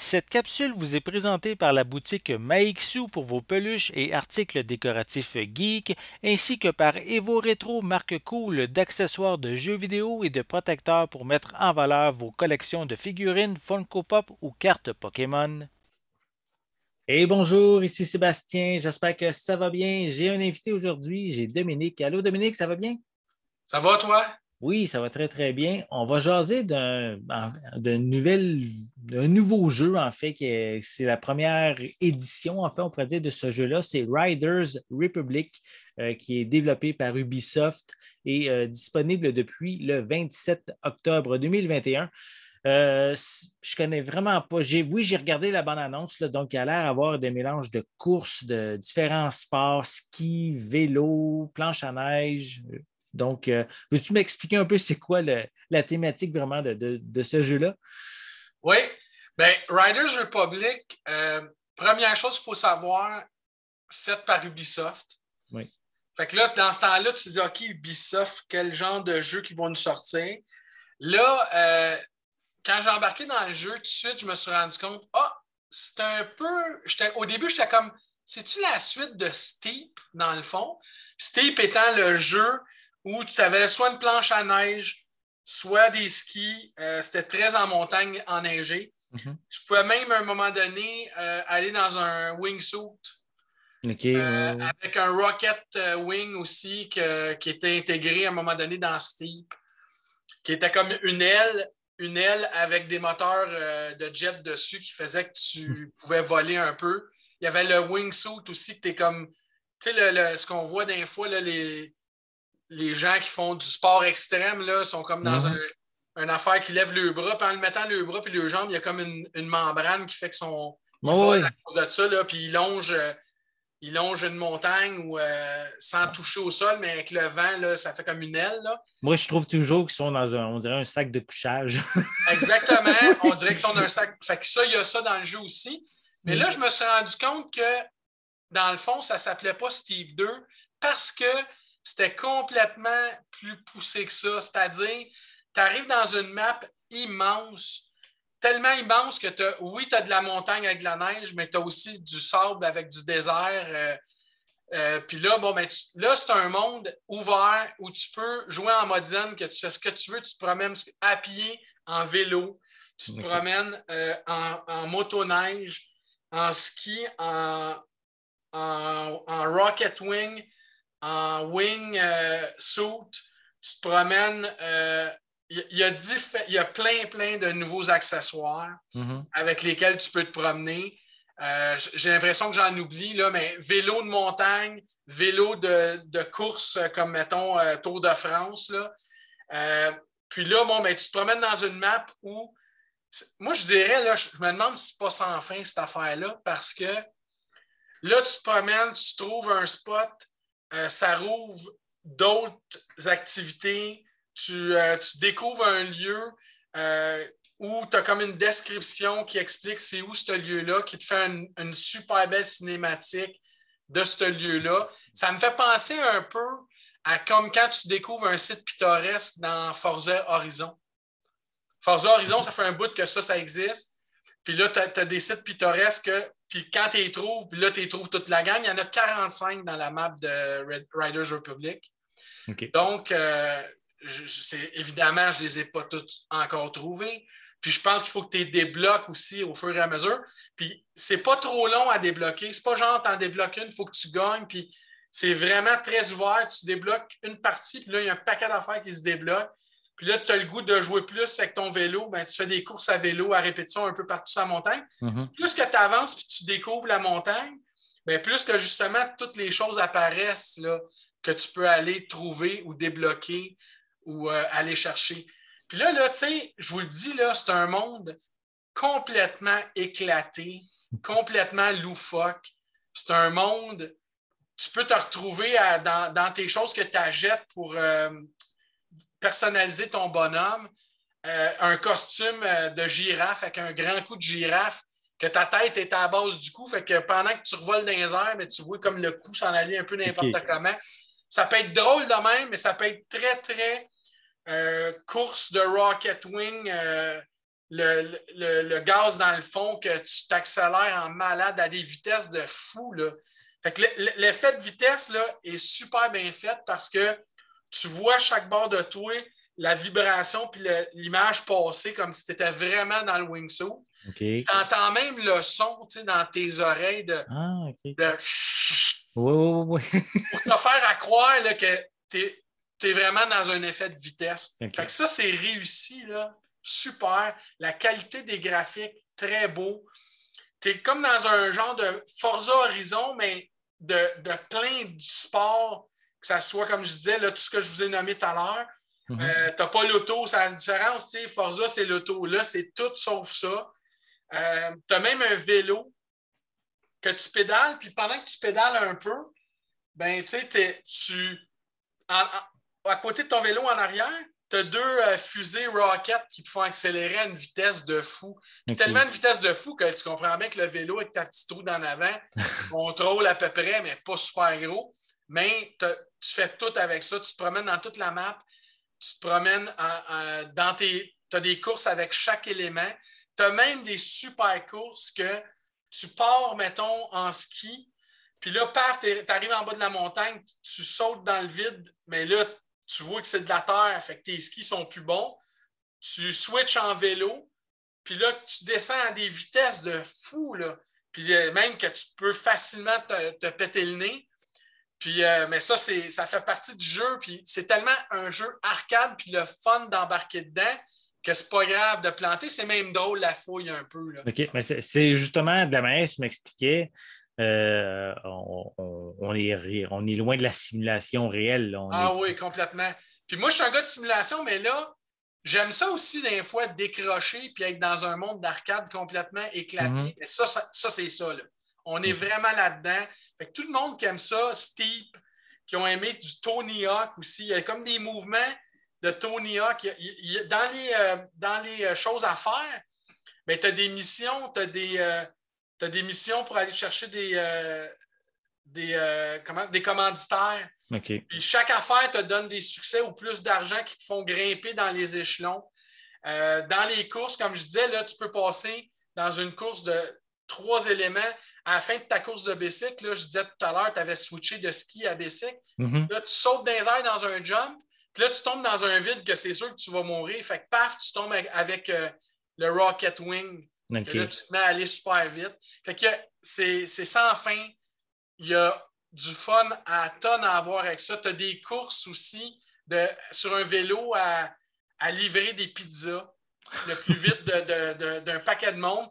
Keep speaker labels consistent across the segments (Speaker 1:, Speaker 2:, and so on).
Speaker 1: Cette capsule vous est présentée par la boutique Maixu pour vos peluches et articles décoratifs geek, ainsi que par Evo Retro, marque cool d'accessoires de jeux vidéo et de protecteurs pour mettre en valeur vos collections de figurines Funko Pop ou cartes Pokémon. Et bonjour, ici Sébastien, j'espère que ça va bien. J'ai un invité aujourd'hui, j'ai Dominique. Allô Dominique, ça va bien?
Speaker 2: Ça va, toi?
Speaker 1: Oui, ça va très, très bien. On va jaser d'un nouveau jeu, en fait, c'est la première édition, en fait, on pourrait dire, de ce jeu-là. C'est Riders Republic, qui est développé par Ubisoft et disponible depuis le 27 octobre 2021. Je connais vraiment pas. Oui, j'ai regardé la bande-annonce, là, donc il a l'air d'avoir des mélanges de courses, de différents sports, ski, vélo, planche à neige. Donc, veux-tu m'expliquer un peu c'est quoi la thématique vraiment de ce jeu-là?
Speaker 2: Oui. Ben, Riders Republic, première chose qu'il faut savoir, faite par Ubisoft.
Speaker 1: Oui.
Speaker 2: Fait que là, dans ce temps-là, tu te dis, OK, Ubisoft, quel genre de jeu qui vont nous sortir? Là, quand j'ai embarqué dans le jeu, tout de suite, je me suis rendu compte, c'est un peu. Au début, j'étais comme, c'est-tu la suite de Steep, dans le fond? Steep étant le jeu où tu avais soit une planche à neige, soit des skis. C'était très en montagne, enneigé.
Speaker 1: Mhm.
Speaker 2: Tu pouvais même, à un moment donné, aller dans un wingsuit
Speaker 1: OK, oui, oui.
Speaker 2: avec un rocket wing aussi qui était intégré à un moment donné dans Steep, qui était comme une aile avec des moteurs de jet dessus qui faisait que tu pouvais voler un peu. Il y avait le wingsuit aussi, que tu es comme, tu sais, ce qu'on voit des fois, là, les gens qui font du sport extrême là, sont comme dans
Speaker 1: Mhm.
Speaker 2: une affaire qui lève le bras, puis en le mettant le bras puis le jambes, il y a comme une membrane qui fait que
Speaker 1: Oui,
Speaker 2: il vole à
Speaker 1: oui.
Speaker 2: cause de ça, là, puis il longe une montagne sans toucher au sol, mais avec le vent, là, ça fait comme une aile. Là.
Speaker 1: Moi, je trouve toujours qu'ils sont dans on dirait un sac de couchage.
Speaker 2: Exactement. On
Speaker 1: Oui.
Speaker 2: dirait qu'ils sont d'un sac. Fait que ça, il y a ça dans le jeu aussi. Mais
Speaker 1: Oui.
Speaker 2: là, je me suis rendu compte que, dans le fond, ça ne s'appelait pas Steve 2 parce que c'était complètement plus poussé que ça. C'est-à-dire, tu arrives dans une map immense, tellement immense que oui, tu as de la montagne avec de la neige, mais tu as aussi du sable avec du désert. Puis là, bon, ben, là, c'est un monde ouvert où tu peux jouer en mode zen, que tu fais ce que tu veux, tu te promènes à pied, en vélo, tu te
Speaker 1: OK.
Speaker 2: promènes en motoneige, en ski, en rocket wing, en wing suit, tu te promènes. Il y a plein, plein de nouveaux accessoires
Speaker 1: Mhm.
Speaker 2: avec lesquels tu peux te promener. J'ai l'impression que j'en oublie, là, mais vélo de montagne, vélo de course, comme mettons Tour de France. Là. Euh, puis là, bon, ben, tu te promènes dans une map où, moi, je dirais, là, je me demande si c'est pas sans fin cette affaire-là, parce que là, tu te promènes, tu trouves un spot, ça rouvre d'autres activités, tu découvres un lieu où tu as comme une description qui explique c'est où ce lieu-là, qui te fait une super belle cinématique de ce lieu-là. Ça me fait penser un peu à comme quand tu découvres un site pittoresque dans Forza Horizon. Forza Horizon, ça fait un bout que ça existe. Puis là, tu as des sites pittoresques, puis quand tu les trouves, puis là, tu les trouves toute la gang. Il y en a 45 dans la map de Riders Republic.
Speaker 1: OK.
Speaker 2: Donc, évidemment, je ne les ai pas toutes encore trouvées. Puis je pense qu'il faut que tu les débloques aussi au fur et à mesure. Puis c'est pas trop long à débloquer. C'est pas genre t'en débloques une, il faut que tu gagnes. Puis c'est vraiment très ouvert. Tu débloques une partie, puis là, il y a un paquet d'affaires qui se débloquent. Puis là, tu as le goût de jouer plus avec ton vélo. Ben, tu fais des courses à vélo à répétition un peu partout sur la montagne.
Speaker 1: Mhm.
Speaker 2: Plus que tu avances puis tu découvres la montagne, ben, plus que justement toutes les choses apparaissent là, que tu peux aller trouver ou débloquer ou aller chercher. Puis là, tu sais, je vous le dis, là, c'est un monde complètement éclaté, complètement loufoque. C'est un monde, tu peux te retrouver dans tes choses que tu achètes pour personnaliser ton bonhomme, un costume de girafe avec un grand cou de girafe, que ta tête est à la base du cou, fait que pendant que tu revoles dans les airs, mais tu vois comme le cou s'en aller un peu n'importe
Speaker 1: OK.
Speaker 2: comment. Ça peut être drôle de même, mais ça peut être très, très course de Rocket Wing le gaz dans le fond, que tu t'accélères en malade à des vitesses de fou. Là. Fait que l'effet de vitesse là, est super bien fait parce que tu vois à chaque bord de toi la vibration puis l'image passer comme si tu étais vraiment dans le wingsuit.
Speaker 1: OK.
Speaker 2: Tu entends même le son dans tes oreilles de,
Speaker 1: Ah, OK.
Speaker 2: de
Speaker 1: Oui, oui, oui.
Speaker 2: pour te faire croire là, que tu es vraiment dans un effet de vitesse.
Speaker 1: OK.
Speaker 2: Fait que ça, c'est réussi, là. Super. La qualité des graphiques, très beau. Tu es comme dans un genre de Forza Horizon, mais de plein du sport, que ça soit, comme je disais, là, tout ce que je vous ai nommé tout à l'heure. Tu n'as pas l'auto, c'est la différence. Forza, c'est l'auto. Là, c'est tout sauf ça. Tu as même un vélo que tu pédales, puis pendant que tu pédales un peu, ben, à côté de ton vélo en arrière, tu as deux fusées rocket qui te font accélérer à une vitesse de fou. Okay. Tellement une vitesse de fou que tu comprends bien que le vélo avec ta petite roue d'en avant contrôle à peu près, mais pas super gros. Mais tu fais tout avec ça. Tu te promènes dans toute la map. Tu te promènes tu as des courses avec chaque élément. Tu as même des super courses que tu pars, mettons, en ski. Puis là, paf, tu arrives en bas de la montagne, tu sautes dans le vide, mais là, tu vois que c'est de la terre, fait que tes skis sont plus bons. Tu switches en vélo, puis là, tu descends à des vitesses de fou, là. Puis même que tu peux facilement te péter le nez. Puis, mais ça fait partie du jeu, puis c'est tellement un jeu arcade, puis le fun d'embarquer dedans, que c'est pas grave de planter, c'est même drôle la fouille un peu. Là.
Speaker 1: OK, mais c'est justement de la manière que tu m'expliquais, on est loin de la simulation réelle. Là.
Speaker 2: Oui, complètement. Puis moi, je suis un gars de simulation, mais là, j'aime ça aussi des fois décrocher puis être dans un monde d'arcade complètement éclaté. Mais ça, c'est ça. Là. On est vraiment là-dedans. Fait que tout le monde qui aime ça, Steep, qui ont aimé du Tony Hawk aussi, il y a comme des mouvements de Tony Hawk. Dans les choses à faire, tu as des missions, tu as des missions pour aller chercher des commanditaires.
Speaker 1: Okay.
Speaker 2: Puis chaque affaire te donne des succès ou plus d'argent qui te font grimper dans les échelons. Dans les courses, comme je disais, là, tu peux passer dans une course de 3 éléments. À la fin de ta course de bicycle, là, je disais tout à l'heure, tu avais switché de ski à bicycle. Là, tu sautes dans les airs dans un jump. Puis là, tu tombes dans un vide que c'est sûr que tu vas mourir. Fait que paf, tu tombes avec le Rocket Wing. Okay. Là, tu te mets à aller super vite. Fait que c'est sans fin. Il y a du fun à tonnes à avoir avec ça. Tu as des courses aussi sur un vélo à livrer des pizzas le plus vite d'un paquet de monde.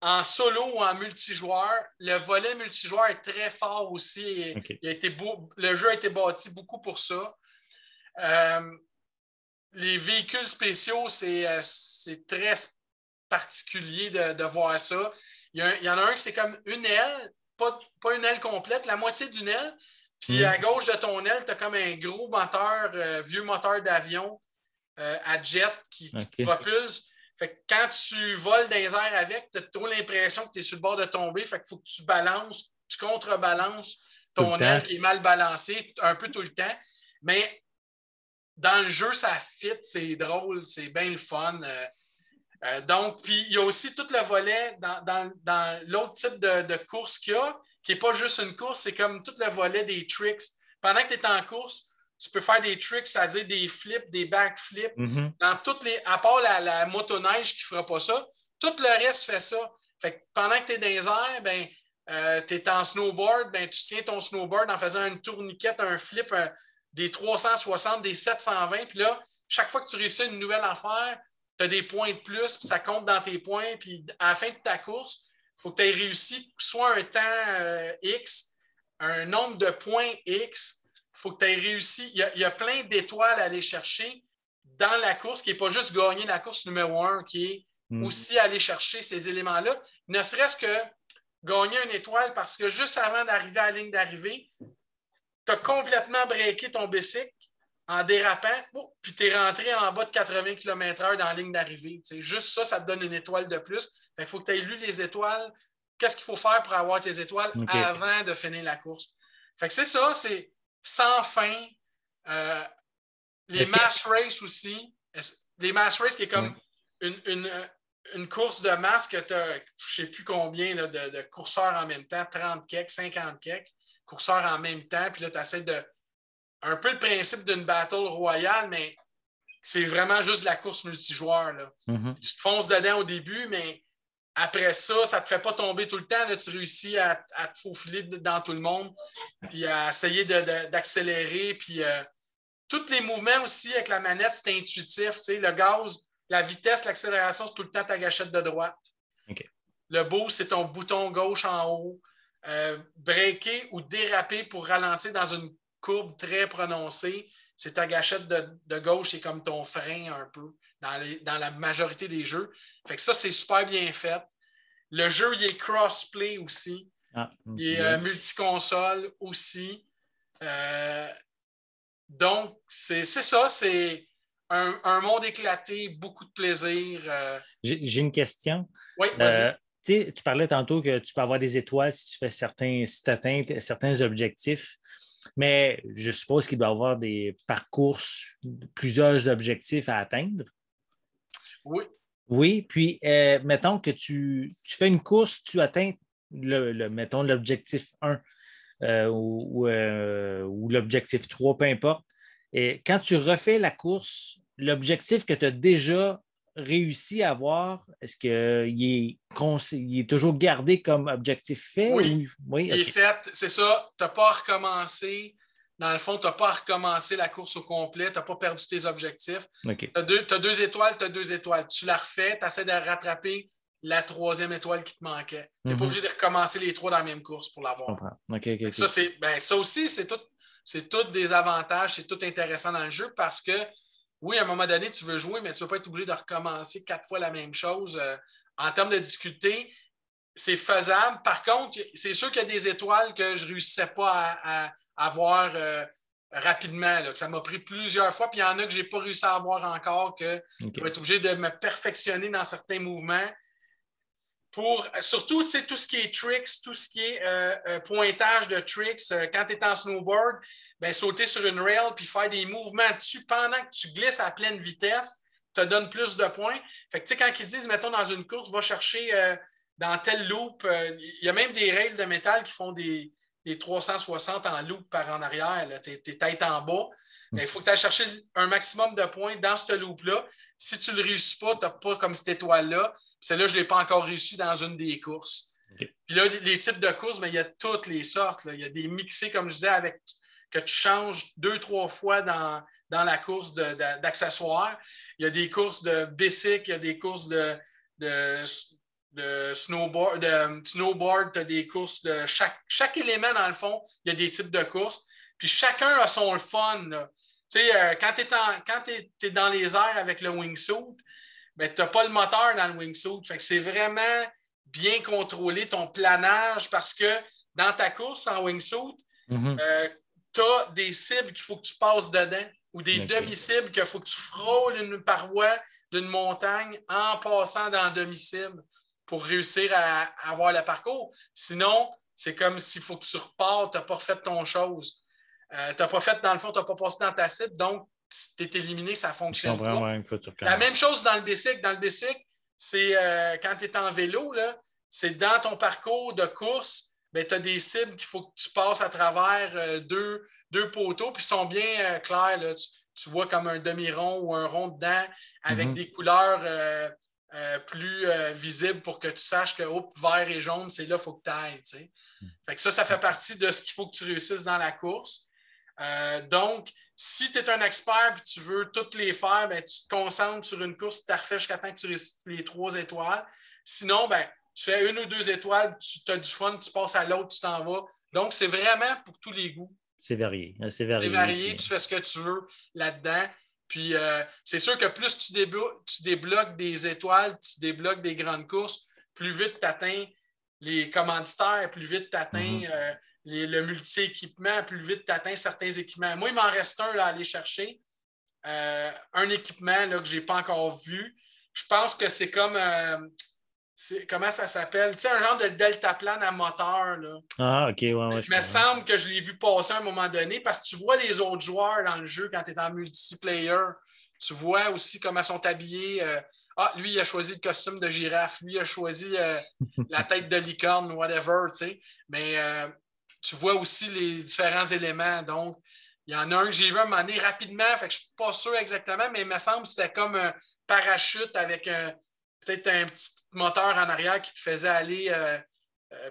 Speaker 2: En solo ou en multijoueur, le volet multijoueur est très fort aussi. Okay. Le jeu a été bâti beaucoup pour ça. Les véhicules spéciaux, c'est très particulier de voir ça. Il y en a un qui c'est comme une aile, pas une aile complète, la moitié d'une aile. Puis à gauche de ton aile, tu as comme un gros moteur, vieux moteur d'avion à jet qui te propulse. Fait que quand tu voles dans les airs avec, tu as trop l'impression que tu es sur le bord de tomber. Fait qu'il faut que tu balances, tu contrebalances ton aile qui est mal balancée un peu tout le temps. Mais dans le jeu, ça fit, c'est drôle, c'est bien le fun. Donc, puis il y a aussi tout le volet dans l'autre type de course qu'il y a, qui n'est pas juste une course, c'est comme tout le volet des tricks. Pendant que tu es en course, tu peux faire des tricks, c'est-à-dire des flips, des backflips. Dans toutes à part la motoneige qui ne fera pas ça, tout le reste fait ça. Fait que pendant que tu es dans les airs, tu es en snowboard, tu tiens ton snowboard en faisant une tourniquette, un flip, des 360, des 720. Puis là, chaque fois que tu réussis une nouvelle affaire, tu as des points de plus, puis ça compte dans tes points. Puis à la fin de ta course, il faut que tu aies réussi soit un temps X, un nombre de points X. Il faut que tu aies réussi. Il y a plein d'étoiles à aller chercher dans la course, qui n'est pas juste gagner la course numéro 1, qui est aussi aller chercher ces éléments-là. Ne serait-ce que gagner une étoile parce que juste avant d'arriver à la ligne d'arrivée, tu as complètement breaké ton bicycle en dérapant, puis tu es rentré en bas de 80 km/h dans la ligne d'arrivée. Juste ça, ça te donne une étoile de plus. Il faut que tu aies lu les étoiles. Qu'est-ce qu'il faut faire pour avoir tes étoiles avant de finir la course? Fait que c'est ça, c'est sans fin. Les mass race aussi. Les mass race qui est comme une course de masse que tu as, je ne sais plus combien là, de courseurs en même temps, 30 kek, 50 kek, courseurs en même temps, puis là, tu essaies de. Un peu le principe d'une battle royale, mais c'est vraiment juste de la course multijoueur. Là. Tu te fonces dedans au début, mais après ça, ça ne te fait pas tomber tout le temps. Là, tu réussis à te faufiler dans tout le monde, puis à essayer d'accélérer. Puis tous les mouvements aussi avec la manette, c'est intuitif. Tu sais, le gaz, la vitesse, l'accélération, c'est tout le temps ta gâchette de droite.
Speaker 1: Okay.
Speaker 2: Le boost, c'est ton bouton gauche en haut. Breaker ou déraper pour ralentir dans une courbe très prononcée, c'est ta gâchette de gauche, c'est comme ton frein un peu dans la majorité des jeux. Fait que ça, c'est super bien fait. Le jeu, il est cross-play aussi. Il est multi-console aussi. Donc, c'est ça, c'est un monde éclaté, beaucoup de plaisir.
Speaker 1: J'ai une question.
Speaker 2: Oui, vas-y.
Speaker 1: Tu parlais tantôt que tu peux avoir des étoiles si tu atteins certains objectifs, mais je suppose qu'il doit y avoir des parcours, plusieurs objectifs à atteindre.
Speaker 2: Oui.
Speaker 1: Oui, puis mettons que tu fais une course, tu atteins mettons l'objectif 1 ou l'objectif 3, peu importe. Et quand tu refais la course, l'objectif que tu as déjà réussi à avoir, est-ce qu'il est toujours gardé comme objectif fait?
Speaker 2: Oui,
Speaker 1: oui,
Speaker 2: il est fait. C'est ça, tu n'as pas à recommencer. Dans le fond, tu n'as pas à recommencer la course au complet, tu n'as pas perdu tes objectifs.
Speaker 1: Okay.
Speaker 2: Tu as 2 étoiles, Tu la refais, tu essaies de rattraper la 3e étoile qui te manquait. Tu n'es pas obligé de recommencer les 3 dans la même course pour l'avoir.
Speaker 1: Je comprends. Okay.
Speaker 2: Ça aussi, c'est tout des avantages, c'est tout intéressant dans le jeu parce que, oui, à un moment donné, tu veux jouer, mais tu ne vas pas être obligé de recommencer 4 fois la même chose. En termes de difficulté, c'est faisable. Par contre, c'est sûr qu'il y a des étoiles que je ne réussissais pas à avoir rapidement. Là, que ça m'a pris plusieurs fois. Puis il y en a que je n'ai pas réussi à avoir encore, que je vais être obligé de me perfectionner dans certains mouvements. Surtout, tout ce qui est tricks, tout ce qui est pointage de tricks, quand tu es en snowboard, ben, sauter sur une rail puis faire des mouvements dessus pendant que tu glisses à pleine vitesse te donne plus de points. Fait que, quand ils disent, mettons, dans une course, va chercher dans tel loop, il y a même des rails de métal qui font des 360 en loop par en arrière, tes têtes en bas. Il faut que tu ailles chercher un maximum de points dans ce loop-là. Si tu ne le réussis pas, tu n'as pas comme cette étoile-là. Celle-là, je ne l'ai pas encore réussi dans une des courses. Okay. Puis là, les types de courses, mais il y a toutes les sortes. Là. Il y a des mixés, comme je disais, avec que tu changes 2-3 fois dans la course d'accessoires. Il y a des courses de bicycle, il y a des courses de snowboard. Tu as des courses de chaque élément, dans le fond, il y a des types de courses. Puis chacun a son fun. Quand tu es dans les airs avec le wingsuit, ben, tu n'as pas le moteur dans le wingsuit. Fait que c'est vraiment bien contrôlé ton planage parce que dans ta course en wingsuit, tu as des cibles qu'il faut que tu passes dedans ou des demi-cibles qu'il faut que tu frôles une paroi d'une montagne en passant dans la demi-cible pour réussir à avoir le parcours. Sinon, c'est comme s'il faut que tu repartes, tu n'as pas refait ton chose. Tu n'as pas fait, dans le fond, tu n'as pas passé dans ta cible, donc tu es éliminé, ça ne fonctionne pas. La même chose dans le bicycle. Dans le bicycle, c'est quand tu es en vélo, c'est dans ton parcours de course, ben, tu as des cibles qu'il faut que tu passes à travers deux poteaux, puis ils sont bien clairs. Là. Tu vois comme un demi-rond ou un rond dedans avec des couleurs plus visibles pour que tu saches que vert et jaune, c'est là qu'il faut que tu ailles. Fait que ça fait partie de ce qu'il faut que tu réussisses dans la course. Donc, si tu es un expert et tu veux toutes les faire, ben, tu te concentres sur une course, tu t'as refait jusqu'à temps que tu réussisses les 3 étoiles. Sinon, ben, tu fais 1 ou 2 étoiles, tu as du fun, tu passes à l'autre, tu t'en vas. Donc, c'est vraiment pour tous les goûts.
Speaker 1: C'est varié.
Speaker 2: C'est varié, tu fais ce que tu veux là-dedans. Puis, c'est sûr que plus tu débloques des étoiles, tu débloques des grandes courses, plus vite tu atteins les commanditaires, plus vite tu atteins le multi-équipement, plus vite tu atteins certains équipements. Moi, il m'en reste un là, à aller chercher. Un équipement là, que je n'ai pas encore vu. Je pense que c'est comme... comment ça s'appelle? Tu sais, un genre de deltaplane à moteur. Là.
Speaker 1: Ah, OK, ouais.
Speaker 2: Il me semble que je l'ai vu passer à un moment donné parce que tu vois les autres joueurs dans le jeu quand tu es en multiplayer. Tu vois aussi comment ils sont habillés Ah, lui, il a choisi le costume de girafe, lui, il a choisi la tête de licorne, whatever, tu sais. Mais tu vois aussi les différents éléments. Donc, il y en a un que j'ai vu un moment donné rapidement, fait que je ne suis pas sûr exactement, mais il me semble que c'était comme un parachute avec peut-être un petit moteur en arrière qui te faisait aller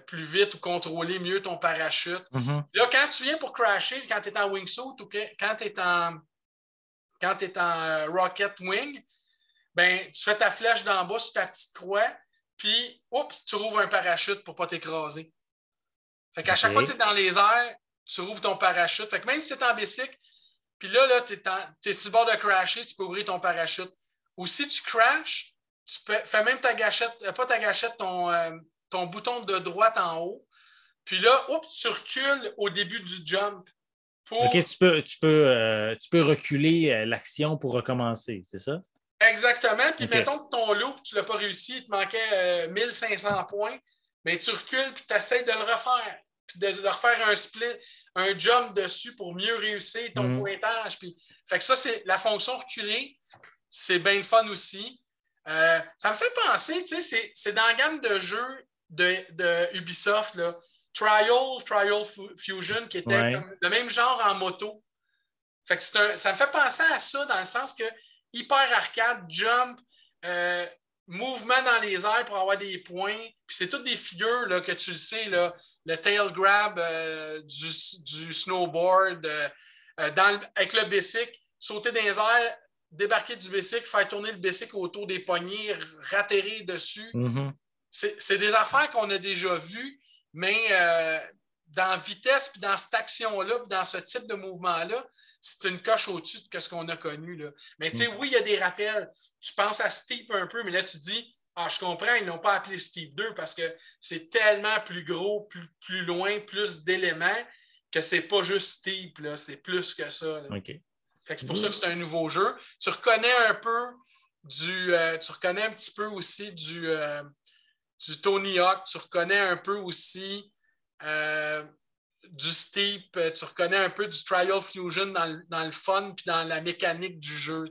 Speaker 2: plus vite ou contrôler mieux ton parachute.
Speaker 1: Mm-hmm.
Speaker 2: Là, quand tu viens pour crasher, quand tu es en wingsuit ou quand tu es en rocket wing, ben, tu fais ta flèche d'en bas sur ta petite croix, puis, oups, tu rouvres un parachute pour ne pas t'écraser. Fait qu'à chaque fois que tu es dans les airs, tu rouvres ton parachute. Fait que même si tu es en bicycle, puis là tu es sur le bord de crasher, tu peux ouvrir ton parachute. Ou si tu crashes, fais même ta gâchette, pas ta gâchette, ton bouton de droite en haut. Puis là, oups, tu recules au début du jump.
Speaker 1: OK, tu peux reculer l'action pour recommencer, c'est ça?
Speaker 2: Exactement. Puis
Speaker 1: OK.
Speaker 2: mettons que ton loop, tu ne l'as pas réussi, il te manquait 1500 points, mais tu recules puis tu essaies de le refaire. Puis de refaire un split, un jump dessus pour mieux réussir ton pointage. Puis, fait que ça, c'est la fonction reculée. C'est bien le fun aussi. Ça me fait penser, tu sais, c'est dans la gamme de jeux de Ubisoft, là. Trial Fusion, qui était comme le même genre en moto. Fait que ça me fait penser à ça dans le sens que hyper arcade, jump, mouvement dans les airs pour avoir des points. Puis c'est toutes des figures là, que tu le sais, là, le tail grab du snowboard, avec le bicycle, sauter dans les airs, débarquer du bicycle, faire tourner le bicycle autour des poignées, ratterrir dessus.
Speaker 1: Mm-hmm.
Speaker 2: C'est des affaires qu'on a déjà vues, mais dans vitesse, puis dans cette action-là, puis dans ce type de mouvement-là, c'est une coche au-dessus de ce qu'on a connu. Là. Mais tu sais, oui, il y a des rappels. Tu penses à Steep un peu, mais là, tu dis, ah, je comprends, ils n'ont pas appelé Steep 2 parce que c'est tellement plus gros, plus loin, plus d'éléments que c'est pas juste Steep, là, c'est plus que ça.
Speaker 1: OK.
Speaker 2: Fait que c'est pour ça que c'est un nouveau jeu. Tu reconnais un peu tu reconnais un petit peu aussi du Tony Hawk, tu reconnais un peu aussi du Steep, tu reconnais un peu du Trial Fusion dans le fun puis dans la mécanique du jeu.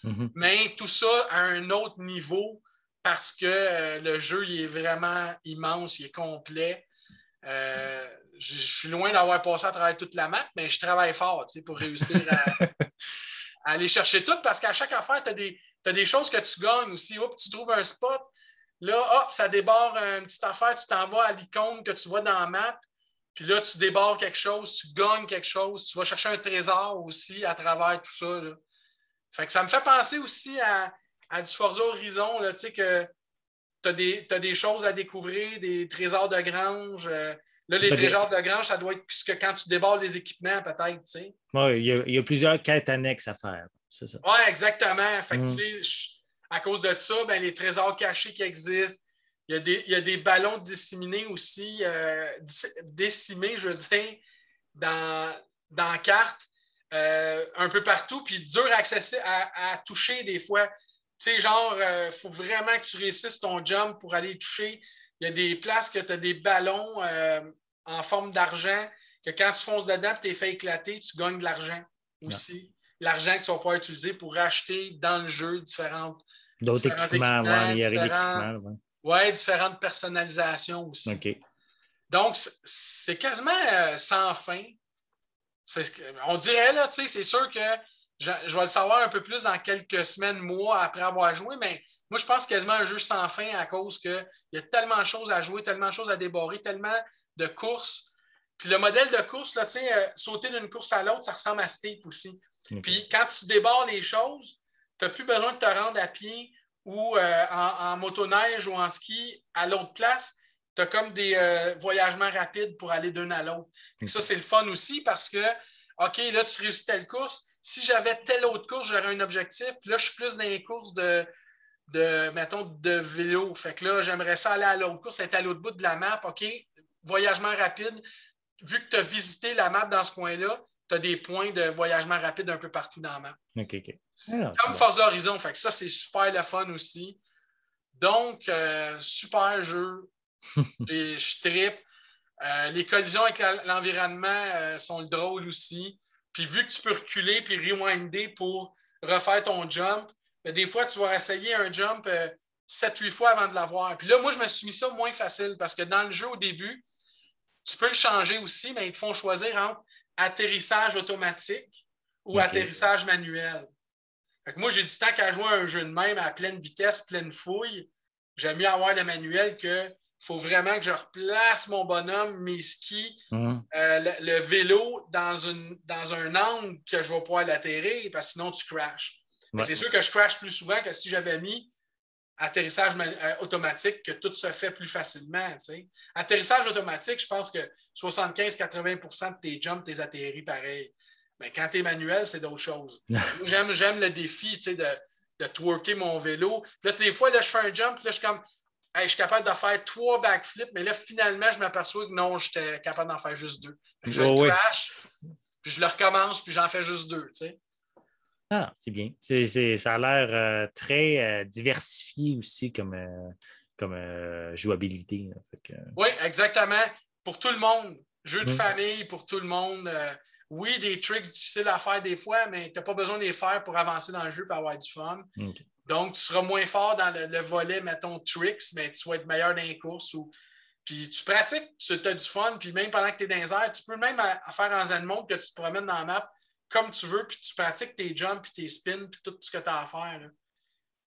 Speaker 1: Mm-hmm.
Speaker 2: Mais tout ça à un autre niveau parce que le jeu il est vraiment immense, il est complet. Je suis loin d'avoir passé à travers toute la map, mais je travaille fort pour réussir à aller chercher tout parce qu'à chaque affaire, tu as des choses que tu gagnes aussi. Hop, tu trouves un spot, là, hop, ça débarre une petite affaire, tu t'en vas à l'icône que tu vois dans la map. Puis là, tu débarres quelque chose, tu gagnes quelque chose, tu vas chercher un trésor aussi à travers tout ça. Là. Fait que ça me fait penser aussi à du Forza Horizon, tu sais, que tu as des choses à découvrir, des trésors de grange. Là, les trésors de grange, ça doit être ce que quand tu débarres les équipements, peut-être, tu sais.
Speaker 1: Oui, il y a plusieurs quêtes annexes à faire, c'est ça.
Speaker 2: Oui, exactement. Fait que, tu sais, à cause de ça, ben, les trésors cachés qui existent, il y a des ballons disséminés aussi, décimés, je veux dire, dans la carte, un peu partout, puis dur à, à toucher des fois. Tu sais, genre, il faut vraiment que tu réussisses ton jump pour aller toucher. Il y a des places que tu as des ballons en forme d'argent, que quand tu fonces dedans et tu es fait éclater, tu gagnes de l'argent aussi. L'argent que tu vas pouvoir utiliser pour acheter dans le jeu
Speaker 1: d'autres équipements,
Speaker 2: différentes personnalisations aussi.
Speaker 1: OK.
Speaker 2: Donc, c'est quasiment sans fin. On dirait, là, tu sais, c'est sûr que je vais le savoir un peu plus dans quelques semaines, mois après avoir joué, mais moi, je pense quasiment un jeu sans fin à cause qu'il y a tellement de choses à jouer, tellement de choses à débarrer, tellement de courses. Puis le modèle de course, là, tu sais, sauter d'une course à l'autre, ça ressemble à Steep aussi. Okay. Puis quand tu débarres les choses, tu n'as plus besoin de te rendre à pied ou en motoneige ou en ski à l'autre place. Tu as comme des voyagements rapides pour aller d'un à l'autre. Ça, c'est le fun aussi parce que, OK, là, tu réussis telle course. Si j'avais telle autre course, j'aurais un objectif. Puis là, je suis plus dans les courses mettons, de vélo. Fait que là, j'aimerais ça aller à l'autre course, être à l'autre bout de la map. OK, voyagement rapide. Vu que tu as visité la map dans ce coin-là, tu as des points de voyagement rapide un peu partout dans la map.
Speaker 1: OK.
Speaker 2: Comme Forza Horizon. Fait que ça, c'est super le fun aussi. Donc, super jeu. Je trippe. Les collisions avec l'environnement sont drôles aussi. Puis vu que tu peux reculer puis rewinder pour refaire ton jump, mais des fois, tu vas essayer un jump 7-8 fois avant de l'avoir. Puis là, moi, je me suis mis ça moins facile parce que dans le jeu, au début, tu peux le changer aussi, mais ils te font choisir entre atterrissage automatique ou atterrissage manuel. Fait que moi, j'ai dit tant qu'à jouer un jeu de même à pleine vitesse, pleine fouille, j'aime mieux avoir le manuel que faut vraiment que je replace mon bonhomme, mes skis, le vélo dans un angle que je vais pouvoir l'atterrir parce que sinon tu crashes. Ouais. C'est sûr que je crash plus souvent que si j'avais mis atterrissage automatique, que tout se fait plus facilement. T'sais. Atterrissage automatique, je pense que 75-80% de tes jumps, tes atterris pareil. Mais quand tu es manuel, c'est d'autres choses. J'aime le défi de twerker mon vélo. Puis là, des fois, là, je fais un jump, puis là, je suis comme. Hey, je suis capable de faire 3 backflips, mais là, finalement, je m'aperçois que non, j'étais capable d'en faire juste 2. Je crash, puis je le recommence, puis j'en fais juste 2. T'sais.
Speaker 1: Ah, c'est bien. Ça a l'air très diversifié aussi comme jouabilité.
Speaker 2: Oui, exactement. Pour tout le monde. Jeu de famille pour tout le monde. Oui, des tricks difficiles à faire des fois, mais tu n'as pas besoin de les faire pour avancer dans le jeu et avoir du fun. Okay. Donc, tu seras moins fort dans le volet, mettons, tricks, mais tu vas être meilleur dans les courses. Puis tu pratiques, tu as du fun, puis même pendant que tu es dans les airs, tu peux même faire en zen mode que tu te promènes dans la map comme tu veux, puis tu pratiques tes jumps, puis tes spins, puis tout ce que tu as à faire. Là.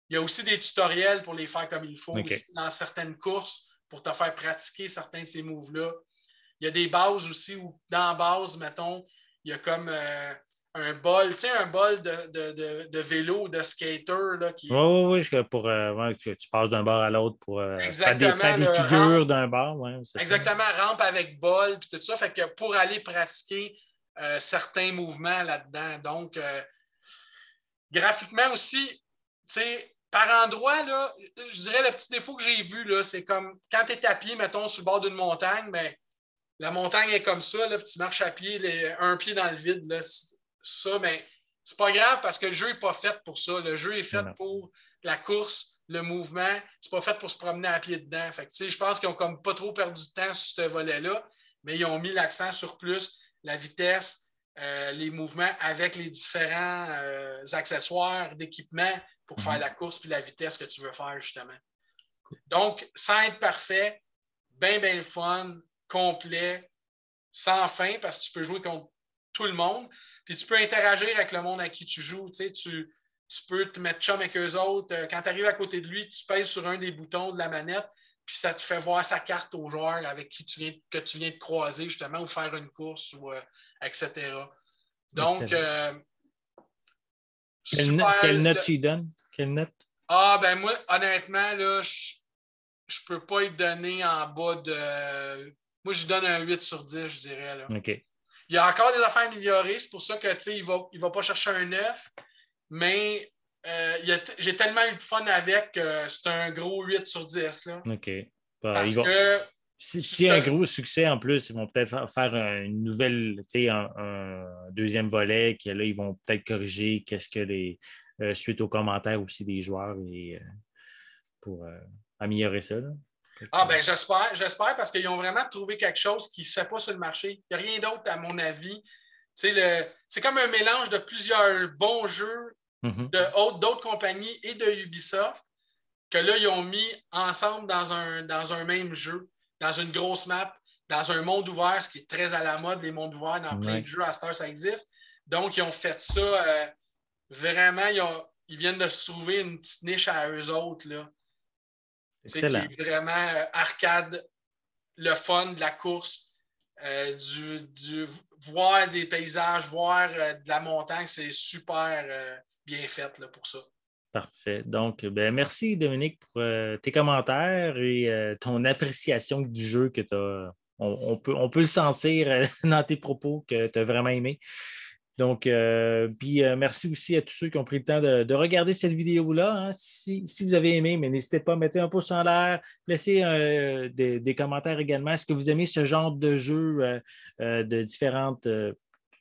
Speaker 2: Il y a aussi des tutoriels pour les faire comme il faut aussi dans certaines courses pour te faire pratiquer certains de ces moves-là. Il y a des bases aussi où, dans la base, mettons, il y a comme un bol, tu sais, un bol de vélo, de skater. Là, qui...
Speaker 1: Oui, pour que tu passes d'un bord à l'autre pour faire des figures d'un bord. Ouais,
Speaker 2: exactement, rampe avec bol, puis tout ça. Fait que pour aller pratiquer certains mouvements là-dedans. Donc, graphiquement aussi, tu sais, par endroit, là, je dirais le petit défaut que j'ai vu, là, c'est comme quand tu es à pied, mettons, sur le bord d'une montagne, ben, la montagne est comme ça, là, puis tu marches à pied, un pied dans le vide. Là, ça, ben, c'est pas grave parce que le jeu n'est pas fait pour ça. Le jeu est fait pour la course, le mouvement. C'est pas fait pour se promener à pied dedans. Fait que, je pense qu'ils n'ont comme pas trop perdu de temps sur ce volet-là, mais ils ont mis l'accent sur plus la vitesse, les mouvements avec les différents accessoires d'équipement pour faire la course puis la vitesse que tu veux faire, justement. Donc, sans être parfait, bien le fun, complet, sans fin, parce que tu peux jouer contre tout le monde. Puis tu peux interagir avec le monde à qui tu joues. Tu peux te mettre chum avec eux autres. Quand tu arrives à côté de lui, tu pèses sur un des boutons de la manette, puis ça te fait voir sa carte au joueur avec qui que tu viens de croiser, justement, ou faire une course, ou, etc. Donc,
Speaker 1: quelle note tu lui donnes? Quelle note?
Speaker 2: Ah, ben moi, honnêtement, là, je peux pas y donner en bas de... Moi, je donne un 8 sur 10, je dirais. Là.
Speaker 1: OK.
Speaker 2: Il y a encore des affaires améliorées. C'est pour ça que, il va pas chercher un 9. Mais j'ai tellement eu de fun avec que c'est un gros 8 sur 10. Là.
Speaker 1: OK.
Speaker 2: Parce que...
Speaker 1: S'il y a un gros succès en plus, ils vont peut-être faire une nouvelle, un deuxième volet, que là, ils vont peut-être corriger qu'est-ce que les... suite aux commentaires aussi des joueurs et pour améliorer ça. Là.
Speaker 2: Ah ben j'espère parce qu'ils ont vraiment trouvé quelque chose qui ne se fait pas sur le marché. Il n'y a rien d'autre, à mon avis. C'est comme un mélange de plusieurs bons jeux d'autres compagnies et de Ubisoft que là, ils ont mis ensemble dans un même jeu, dans une grosse map, dans un monde ouvert, ce qui est très à la mode, les mondes ouverts, dans plein de jeux, à cette heure, ça existe. Donc, ils ont fait ça vraiment, ils viennent de se trouver une petite niche à eux autres, là. C'est vraiment arcade, le fun de la course, voir des paysages, voir de la montagne, c'est super bien fait là, pour ça.
Speaker 1: Parfait. Donc, merci Dominique pour tes commentaires et ton appréciation du jeu que tu as. On peut le sentir dans tes propos que tu as vraiment aimé. Donc, merci aussi à tous ceux qui ont pris le temps de regarder cette vidéo-là. Hein. Si vous avez aimé, mais n'hésitez pas à mettre un pouce en l'air, laissez des commentaires également. Est-ce que vous aimez ce genre de jeu de différentes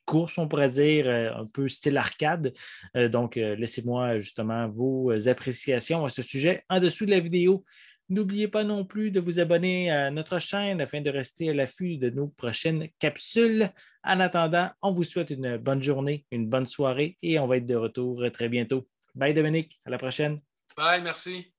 Speaker 1: courses, on pourrait dire, un peu style arcade? Donc, laissez-moi justement vos appréciations à ce sujet en dessous de la vidéo. N'oubliez pas non plus de vous abonner à notre chaîne afin de rester à l'affût de nos prochaines capsules. En attendant, on vous souhaite une bonne journée, une bonne soirée et on va être de retour très bientôt. Bye Dominique, à la prochaine.
Speaker 2: Bye, merci.